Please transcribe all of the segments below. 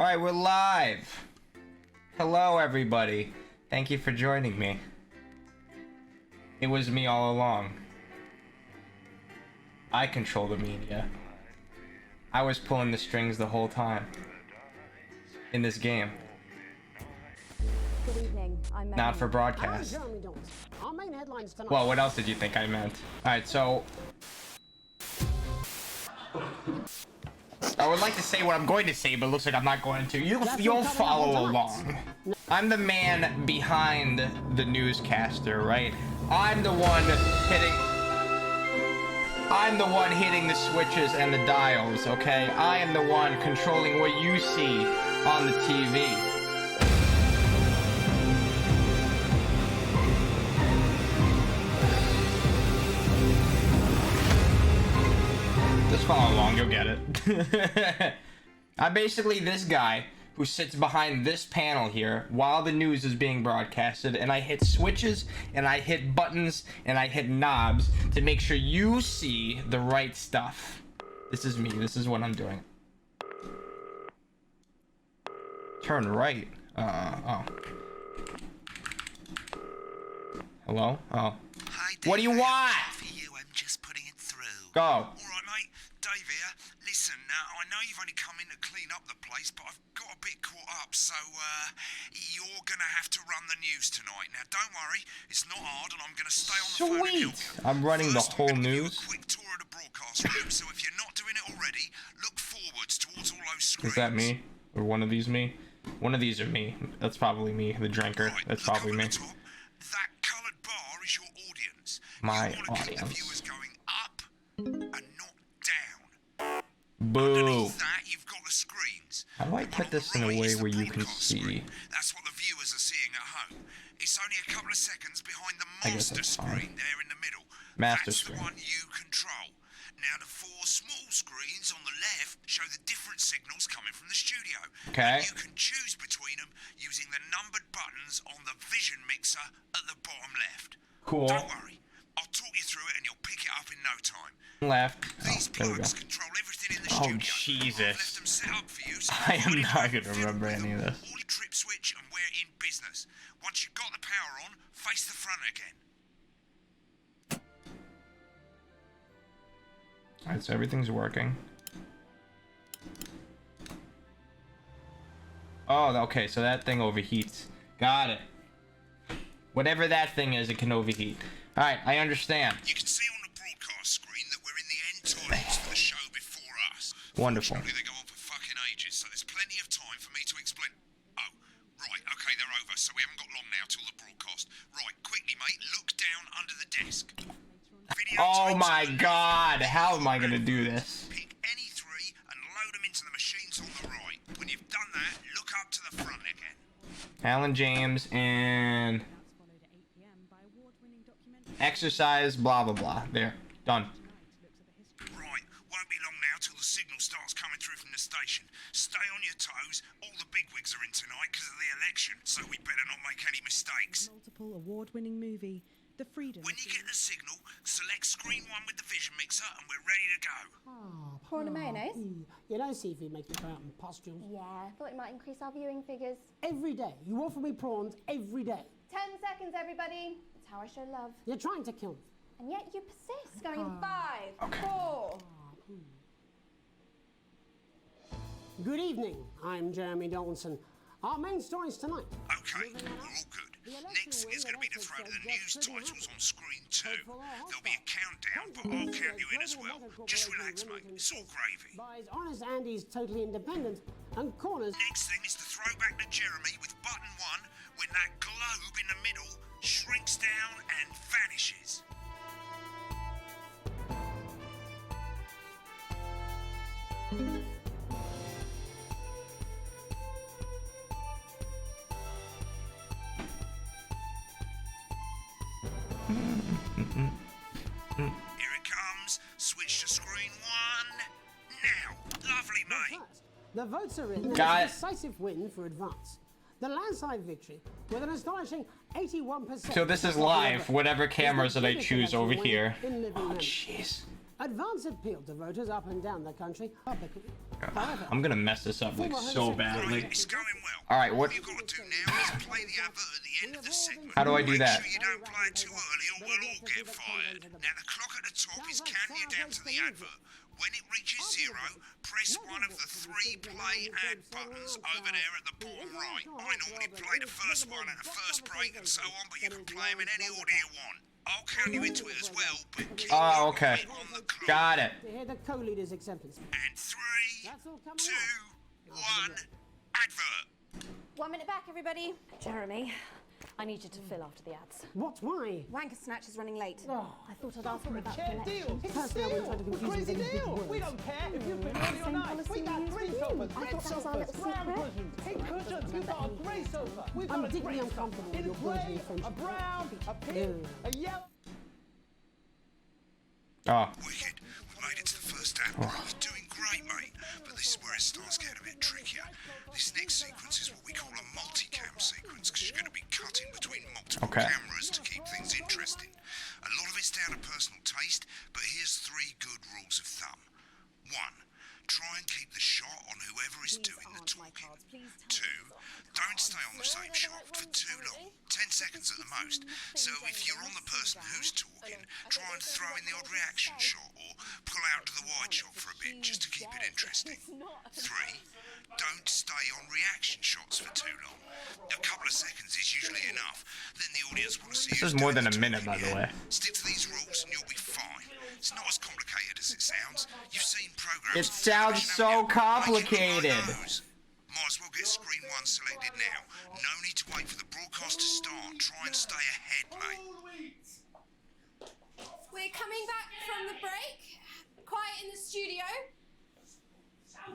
Alright, we're live. Hello, everybody. Thank you for joining me. It was me all along. I control the media. I was pulling the strings the whole time. In this game. Good evening. I'm Not for broadcast. Our main headlines tonight. Well, what else did you think I meant? Alright, so... I would like to say what I'm going to say, but it looks like I'm not going to. You'll follow along. I'm the man behind the newscaster, right? I'm the one hitting the switches and the dials, okay? I am the one controlling what you see on the TV. Just follow along, you'll get it. I'm basically this guy who sits behind this panel here while the news is being broadcasted, and I hit switches and I hit buttons and I hit knobs to make sure you see the right stuff. This is me. This is what I'm doing. Turn right. Oh. Hello? Oh. Hi, Dave. What do you want? For you, I'm just putting it through. Go. All right, mate. Dave here. Listen, I know you've only come in to clean up the place, but I've got a bit caught up, so you're gonna have to run the news tonight. Now, don't worry, it's not hard, and I'm gonna stay on the phone and help you. I'm running the First, whole I'm gonna give you news. a quick tour of the broadcast room, so if you're not doing it already, look forwards towards all those screens. Is that me? Or one of these me? One of these are me. That's probably me, the drinker. Right, That's look probably over me. the top. That coloured bar is your audience. My you want to keep the audience. viewers going up and not down. Boo. Underneath that, you've got the screens. How do I The one put on this the in a right way is the where you can broadcast see? screen. That's what the viewers are seeing at home. It's only a couple of seconds behind the I guess master that's fine. screen there in the middle. Master That's screen. the one you control. Now, the four small screens on the left show the different signals coming from the studio. Okay. And you can choose between them using the numbered buttons on the vision mixer at the bottom left. Cool. Don't worry. I'll talk you through it and you'll pick it up in no time. Left. These Oh, there we go. plugs control everything in the Oh, studio. Jesus. I've left them set up for you, so I am you not can gonna remember any of this. all your trip switch and we're in business. Once you've got the power on, face the front again. Alright, so everything's working. Oh, okay, so that thing overheats. Got it. Whatever that thing is, it can overheat. Alright, I understand. You can see on the broadcast screen that we're in the end titles for the show before us. Wonderful. Fortunately, they go on for fucking ages, so there's plenty of time for me to explain. Oh, right, okay, they're over, so we haven't got long now till the broadcast. Right, quickly, mate, look down under the desk. Video Oh tapes my on the god, left. how am I gonna do this? Pick any three and load them into the machines on the right. When you've done that, look up to the front again. Alan James and exercise, blah blah blah. There, done. Right, won't be long now till the signal starts coming through from the station. Stay on your toes. All the bigwigs are in tonight because of the election, so we better not make any mistakes. Multiple award-winning movie, The Freedom. When you get the signal, select screen 1 with the vision mixer and we're ready to go. Prawn and mayonnaise? You know, seafood makes me go out in pustules. Yeah, I thought it might increase our viewing figures. Every day. You offer me prawns every day. 10 seconds, everybody. That's how I show love. You're trying to kill me. And yet you persist, going in 5, 4. Good evening. I'm Jeremy Donaldson. Our main stories tonight. Okay, we're all good. Next thing is going to be to throw to the news titles on screen 2. There'll be a countdown, but I'll count you in as well. Just relax, mate. It's all gravy. Buys Honest Andy's Totally Independent and Corners. Next thing is to throw back to Jeremy with button 1 when that globe in the middle shrinks down and vanishes. Here it comes. Switch to screen 1. Now. Lovely, mate. First, the votes are in. and Got it's a decisive win for Advance. The landslide victory with an astonishing 81%. So this is live, whatever cameras that I choose over here. Oh jeez. Advance appealed to voters up and down the country publicly. However, I'm gonna mess this up like so badly. It's going well. All right, what? All you've got to do now is play the advert at the end of the segment. How do I do that? Make sure you don't play it too early or we'll all get fired. Now the clock at the top is counting you down to the advert. When it reaches 0, press one of the 3 play ad buttons over there at the bottom right. I normally play the first one at the first break and so on, but you can play them in any order you want. I'll count you into it as well, but keep Oh, okay. your eye on the clock. Got it. to hear the co-leader's acceptance. And 3, That's all coming 2, up. 1, advert. 1 minute back, everybody. Jeremy, I need you to fill after the ads. What? Why? Wanker Snatch is running late. Oh, I thought I'd ask him about the Deal. collection. It's Personally, I wouldn't try to confuse you with crazy any big deal. words. We don't care if you've been early or Same night. policy We got we use green with you. sofas, I red thought that was our sofas, little brown secret. cushions, pink cushions. We've got a grey sofa. We've I'm got a deeply grey uncomfortable sofa. with In your a grey, burgeoning a friendship. brown, a pink, a yellow. Oh, Wicked. We made it to the first act. You're doing great, mate. But this is where it starts getting a bit trickier. This next sequence is what we call a multi-cam sequence, because you're going to be cutting between multiple cameras to keep things interesting. A lot of it's down to personal taste, but here's 3 good rules of thumb. 1. Try and keep the shot on whoever is doing the talking. 2. Don't stay on the same shot for too long, 10 seconds at the most. So if you're on the person who's talking, try and throw in the odd reaction shot or pull out to the wide shot for a bit just to keep it interesting. 3. Don't stay on reaction shots for too long. A couple of seconds is usually enough. Then the audience want to see this is who's more doing than a minute, by talking the way. here. Stick to these rules and you'll be fine. It's not as complicated as it sounds. You've seen programs. It sounds so complicated. Might as well get screen 1 selected now. No need to wait for the broadcast to start. Try and stay ahead, mate. We're coming back from the break. Quiet in the studio.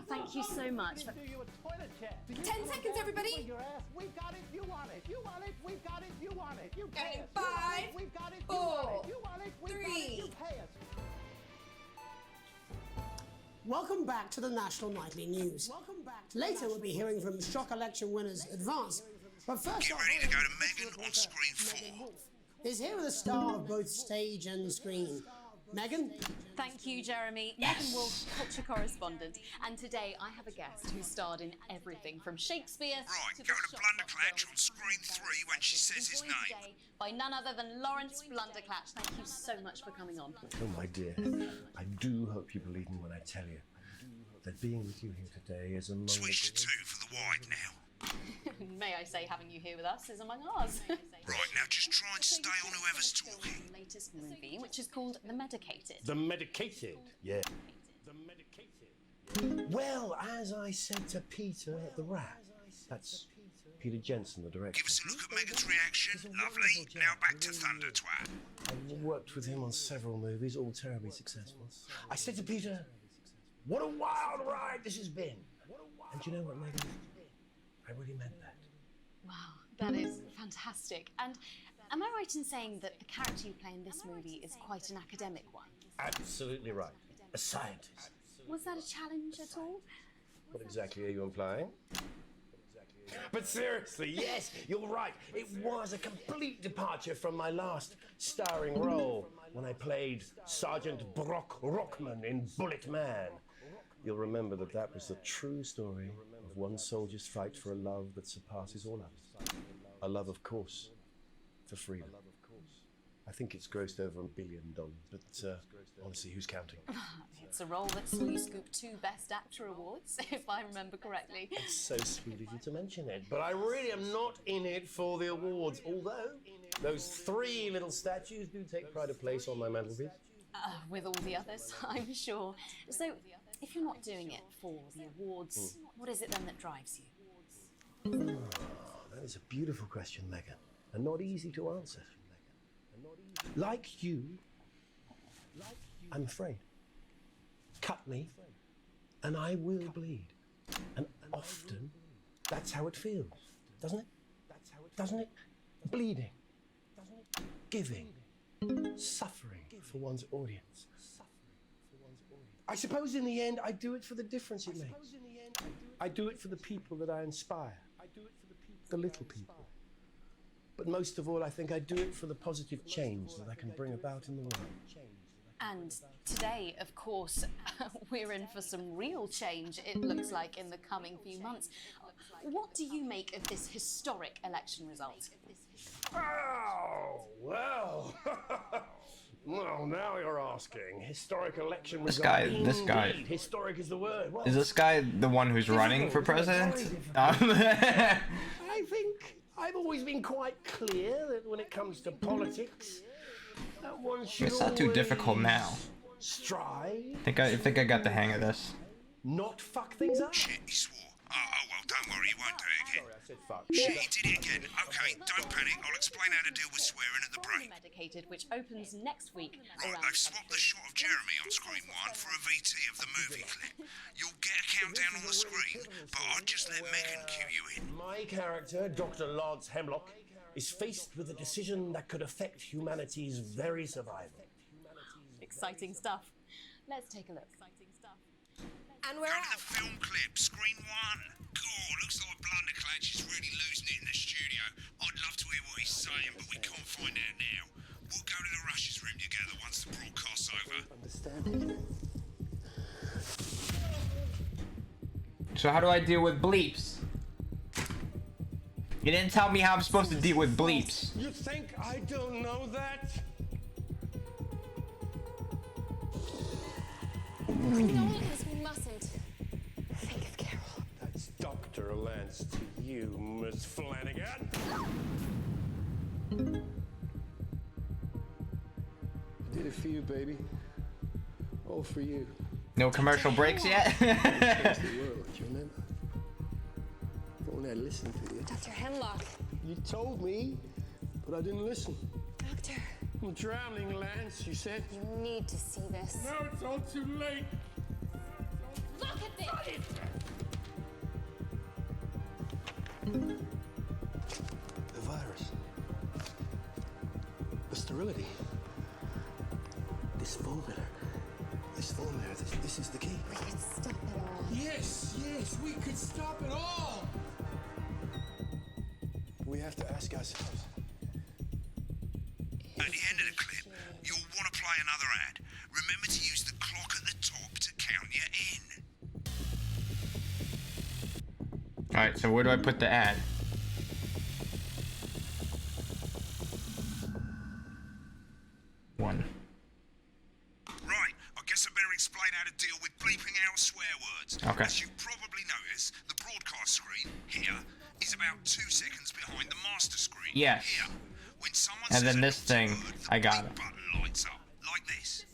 Thank you so much. Do you a toilet check? Do you 10 want seconds, that? everybody. Your ass. We got it. You want it. You want it. We got it. You want it. You pay And us. You want 5, it. We got it. You 4, want it. You want it. We got it. 3. You pay us. Welcome back to the National Nightly News. Later, we'll be hearing from shock election winners Advance. But first Get up, ready to go to Megan on screen 4. is here with a star of both stage and screen. Megan? Thank you, Jeremy. Megan Wolf, culture correspondent. And today I have a guest who starred in everything from Shakespeare Right, to go the to Shop Blunderclatch Girls. on screen 3 when she says his Joined name. today by none other than Lawrence Blunderclatch. Thank you so much for coming on. Oh, my dear, I do hope you believe me when I tell you that being with you here today is among Switch to 2 for the wide now. May I say, having you here with us is among ours. Right, now just try and stay on whoever's talking. Latest movie, which is called The Medicated. The medicated, yeah. The medicated. Well, as I said to Peter at the Rat, that's Peter Jensen, the director. Give us a look at Megan's reaction. Lovely. Now back to Thunder Twat. I've worked with him on several movies, all terribly successful. I said to Peter, what a wild ride this has been. And you know what, Megan? I really meant that. Wow, that is fantastic. And am I right in saying that the character you play in this movie is quite an academic one? Absolutely right. A scientist. Was that a challenge at all? What exactly are you implying? But seriously, yes, you're right. It was a complete departure from my last starring role when I played Sergeant Brock Rockman in Bullet Man. You'll remember that that was the true story of one soldier's fight for a love that surpasses all others. A love, of course, for freedom. I think it's grossed over $1 billion, but honestly, who's counting? It's a role that saw you scoop 2 Best Actor awards, if I remember correctly. It's so sweet of you to mention it, but I really am not in it for the awards, although those 3 little statues do take pride of place on my mantelpiece. With all the others, I'm sure. So, if you're not doing it for the awards, what is it then that drives you? That is a beautiful question, Megan, and not easy to answer. Like you, I'm afraid. Cut me, and I will bleed. And often, that's how it feels, doesn't it? Doesn't it? Bleeding, giving, suffering for one's audience. I suppose in the end, I do it for the difference it makes. I do it for the people that I inspire, the little people. But most of all, I think I do it for the positive change that I can bring about in the world. And today, of course, we're in for some real change, it looks like, in the coming few months. What do you make of this historic election result? Oh, well. Well, now you're asking. Historic election This result. guy. Indeed, historic is the word. Well, Is this guy the one who's running for president? I think I've always been quite clear that when it comes to politics, that one should It's not too difficult now. strive, I think I got the hang of this. not fuck things up. Shit, he swore. Oh, well, don't worry, he won't do it again. Sorry, I said fuck. Shit, he did it again. Okay, don't panic. I'll explain how to deal with swearing at the break. Medicated, which opens next week. Right, around they've swapped the shot of Jeremy on screen 1 for a VT of the movie clip. You'll get a countdown on the screen, but I'll just let Megan cue you in. My character, Dr. Lance Hemlock, is faced with a decision that could affect humanity's very survival. Exciting stuff. Let's take a look. And we're Go to out. the film clip, screen 1. God, looks like Blunderclatch is really losing it in the studio. I'd love to hear what he's saying, but we can't find out now. We'll go to the Rushes room together once the broadcast's over. Understand? So how do I deal with bleeps? You didn't tell me how I'm supposed to deal with bleeps. You think I don't know that? No, we mustn't. Think of Carol. That's Dr. Lance to you, Miss Flanagan. I did it for you, baby. All for you. No commercial breaks yet? The world, you remember? If only I listened to you. Dr. Hemlock. You told me, but I didn't listen. Doctor, I'm drowning, Lance, you said. you need to see this. Now it's all too late. Look at this! The virus. The sterility. This formula. This is the key. We could stop it all. Yes, we could stop it all. We have to ask ourselves. At the end of the clip, you'll want to play another ad. Remember to use the clock at the top to count you in. Alright, so where do I put the ad? One. Right, I guess I better explain how to deal with bleeping out swear words. Okay. As you probably noticed, the broadcast screen here is about 2 seconds behind the master screen. Yes. Here, when someone And says then a this naughty thing, word, the I got bleep it. button lights up like this.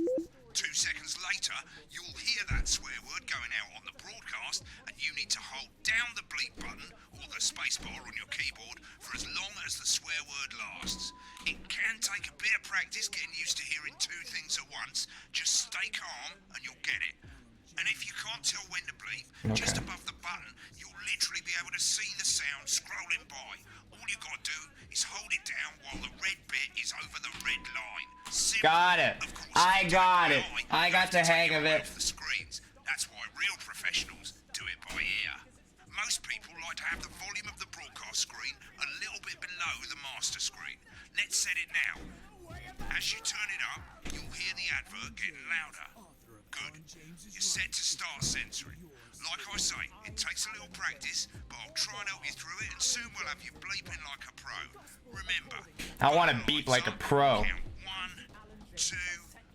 2 seconds later, you'll hear that swear word going out on the broadcast, and you need to hold down the bleep button or the spacebar on your keyboard for as long as the swear word lasts. It can take a bit of practice getting used to hearing 2 things at once. Just stay calm and you'll get it. And if you can't tell when to bleep, just above the button, you'll literally be able to see the sound scrolling by. All you gotta do is hold it down while the red bit is over the red line. Simple. Got it. Of course, I if you got take it. your eye, I you got have the to take hang your of eye it. off the screens. That's why real professionals do it by ear. Most people like to have the volume of the broadcast screen a little bit below the master screen. Let's set it now. As you turn it up, you'll hear the advert getting louder. Good. You're set to start censoring. Like I say, it takes a little practice, but I'll try and help you through it, and soon we'll have you bleeping like a pro. Remember, I want to button beep lights like a up, pro. Count 1, 2,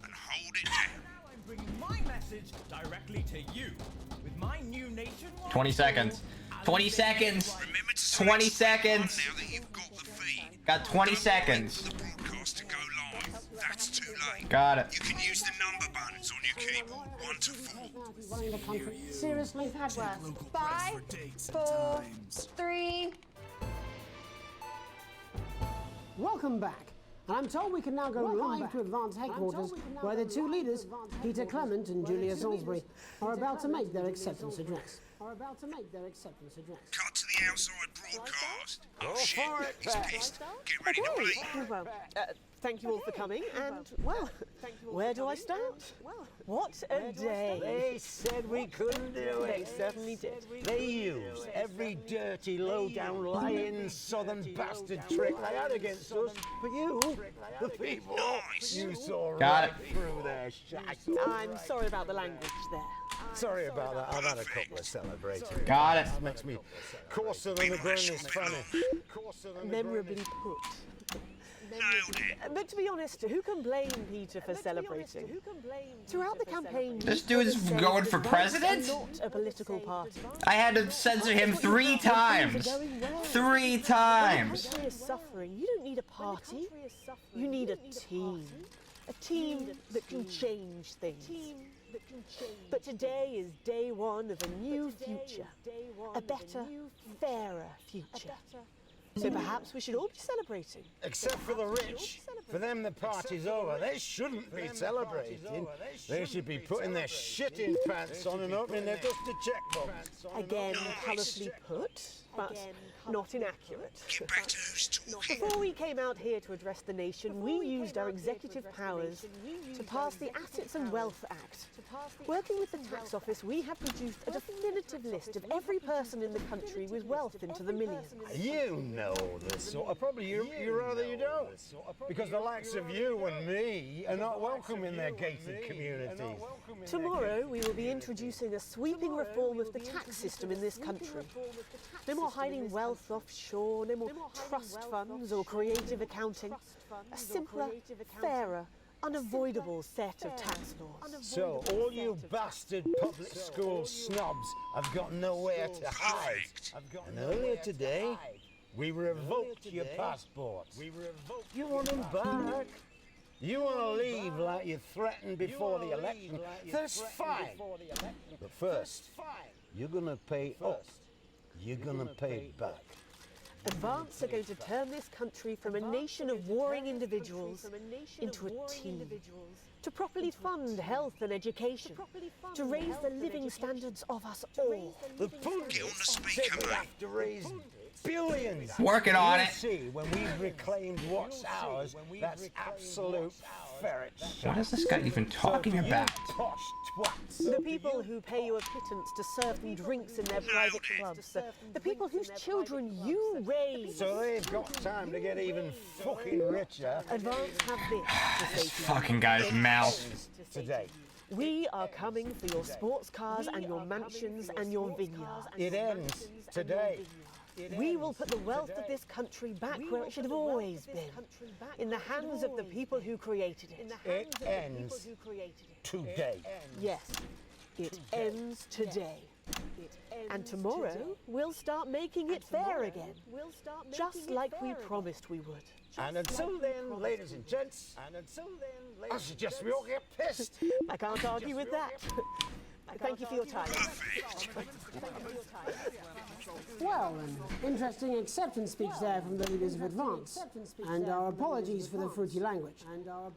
and hold it down. I'm bringing my message directly to you with my new nationwide 20 seconds. 20 seconds. Remember to 20 select screen one seconds. now that you've got the feed. Got 20 Don't wait seconds. for the broadcast to go live. That's too late. Got it. You can use the number buttons on your keyboard, 1 to 4. Running the country. Seriously? We've had worse. 5, 4, 3. Welcome back. And I'm told we can now go live to Advance headquarters, where the two leaders, Peter Clement and Julia Salisbury, are about to make their acceptance address. Cut to the the outside broadcast. Go Oh shit, for it, he's Pat. pissed. Get ready to play. Well, thank you all for coming, and, well, where do I start? What a day. They said we couldn't do They it. certainly did. They used every dirty, low-down, lying southern bastard trick they had against us. But you, the people, you saw Got right through their shite. I'm sorry about the language there. Sorry about that. I've had a couple of celebrating. Got it. Makes me coarser than the grain is funny. Memorably put. Nailed it. But to be honest, who can blame Peter for celebrating? Throughout the campaign, This dude is going for president? Not a political party. I had to censor him 3 times. 3 times. The country is suffering. You don't need a party. You need a team. A team that can change things. But today is day one of a new future. A better, fairer future. So perhaps we should all be celebrating. Except for the rich. For them, the party's over. They shouldn't be celebrating. They should be putting their shitting pants on and opening their dusty checkbooks. Again, colourfully put, but not inaccurate. Get back to who's talking. Before we came out here to address the nation, we used our executive powers to pass the Assets and Wealth Act. Working with the tax office, we have produced a definitive list of every person in the country with wealth into the millions. You know this sort of probably you rather you don't. Because the likes of you and me are not welcome in their gated communities. Tomorrow, we will be introducing a sweeping reform of the tax system in this country. No more hiding wealth offshore, no more trust funds or creative accounting. A simpler, fairer, unavoidable set of tax laws. So all you bastard public school snobs have got nowhere to hide. And earlier today, we revoked your passports. You want them back? You want to leave like you threatened before the election? That's fine. But first, you're going to pay up. You're going to pay back. Advance are going to turn this country from a nation of warring individuals into a team. To properly fund health and education. To raise the living standards of us all. The pundits said we have to raise billions. Working on You'll it. see when we've reclaimed what's ours, that's absolute ferret shit. What is this guy even talking about? Posh twats. The people who pay you a pittance to serve them drinks in their private clubs. The people whose children you raise. So they've got time to get even fucking richer. Advance have this to say This to you. fucking guy's mouth. Today. We are coming for your sports cars and your mansions and your vineyards. It ends today. We will put the wealth of this country back where it should have always been. In the hands of the people who created it. It ends today. Yes, it ends today. And tomorrow, we'll start making it fair again. Just like we promised we would. And until then, ladies and gents, I suggest we all get pissed. I can't argue with that. Thank you for your time. Well, an interesting acceptance speech there from the leaders of Advance. And our apologies for the fruity language.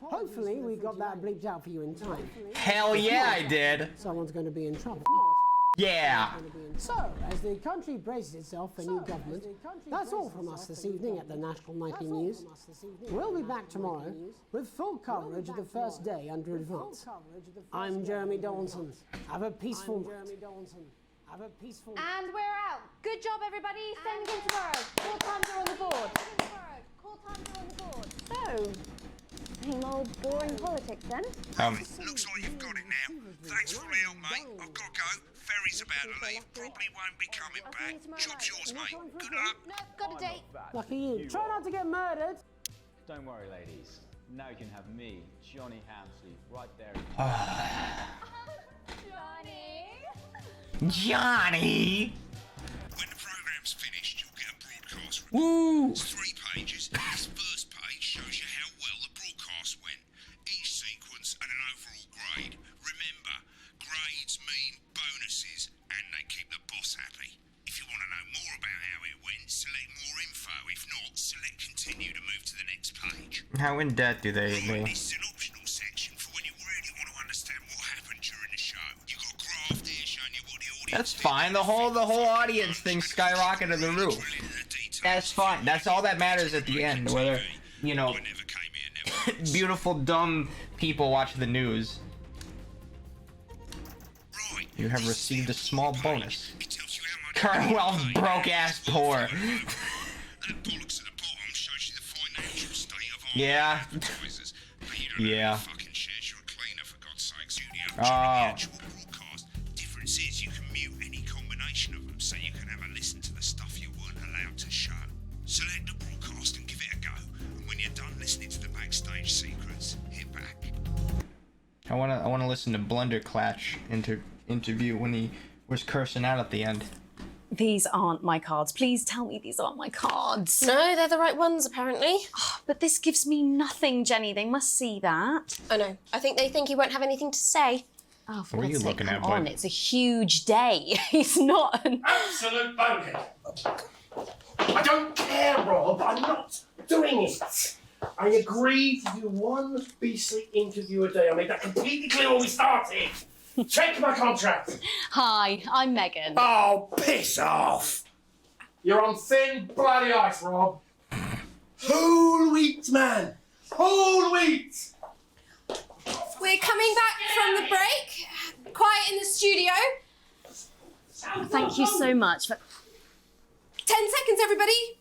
Hopefully we got that bleeped out for you in time. Hell yeah, I did. Someone's going to be in trouble. Yeah. So, as the country braces itself for new government, that's all from us this evening at the National Nightly News. We'll be back tomorrow with full coverage of the first day under Advance. I'm Jeremy Donaldson. Have a peaceful night. And we're out. Good job, everybody. Same again tomorrow. Call times are on the board. So, same old boring politics then. Looks like you've got it now. Thanks for the help, mate. I've got to go. Ferry's about to leave. Probably won't be coming back. Job's yours, mate. Good luck. No, got a date. Lucky you. Try not to get murdered. Don't worry, ladies. Now you can have me, Johnny Hamsley, right there. Johnny. When the program's finished, you'll get a broadcast. Woo. It's 3 pages. This first page shows you how well the broadcast went. Each sequence and an overall grade. Remember, grades mean bonuses and they keep the boss happy. If you want to know more about how it went, select more info. If not, select continue to move to the next page. How in debt do they Right, be? this is an optional section for when you really want to understand what happened during the show. You've got a graph here showing you what the audience That's fine. The whole audience thing skyrocketed to the roof. That's fine. That's all that matters at the end. Whether, you know, beautiful dumb people watch the news. You have received a small bonus. Carwell's broke ass poor. Yeah. Yeah. Oh. Difference is you can mute any combination of them, so you can have a listen to the stuff you weren't allowed to show. Select the broadcast and give it a go, and when you're done listening to the backstage secrets, hit back. I wanna listen to Blunderclatch interview when he was cursing out at the end. These aren't my cards. Please tell me these aren't my cards. No, they're the right ones, apparently. Oh, but this gives me nothing, Jenny. They must see that. I know. I think they think he won't have anything to say. Oh, for What are God's you sake, looking at, come on. bud? It's a huge day. He's not an... Absolute bunker. I don't care, Rob. I'm not doing it. I agreed to do one beastly interview a day. I made that completely clear when we started. Check my contract. Hi, I'm Megan. Oh, piss off. You're on thin bloody ice, Rob. Whole wheat, man. Whole wheat. We're coming back from the break. Quiet in the studio. Thank you so much for... 10 seconds, everybody.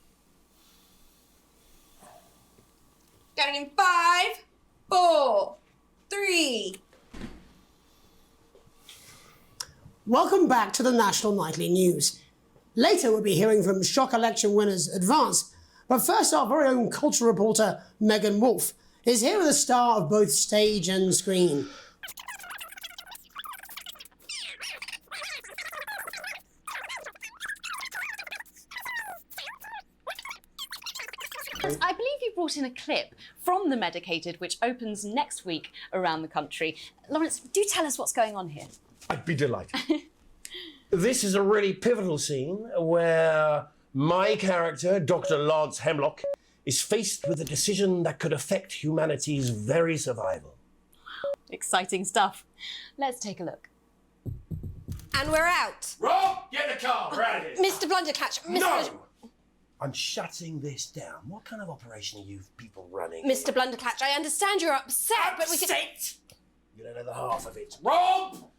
Going in 5, 4, 3. Welcome back to the National Nightly News. Later we'll be hearing from shock election winners Advance, but first our very own culture reporter Megan Wolf is here with a star of both stage and screen. I believe you brought in a clip from The Medicated, which opens next week around the country. Lawrence, do tell us what's going on here. I'd be delighted. This is a really pivotal scene where my character, Dr. Lance Hemlock, is faced with a decision that could affect humanity's very survival. Exciting stuff. Let's take a look. And we're out. Rob, get the car, we're out of here. Mr. Blundercatch. No! I'm shutting this down. What kind of operation are you people running? Mr. Blundercatch, I understand you're upset, but we can... Upset? You don't know the half of it. Rob!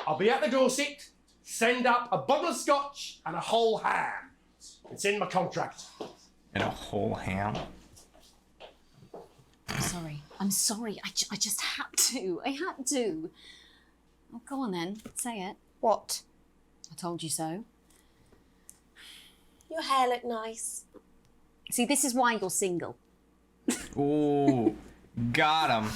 I'll be at the Dorset. Send up a bottle of scotch and a whole ham. It's in my contract. And a whole ham. I'm sorry. I just had to. I had to. Oh, go on then. Say it. What? I told you so. Your hair looked nice. See, this is why you're single. Ooh, got him.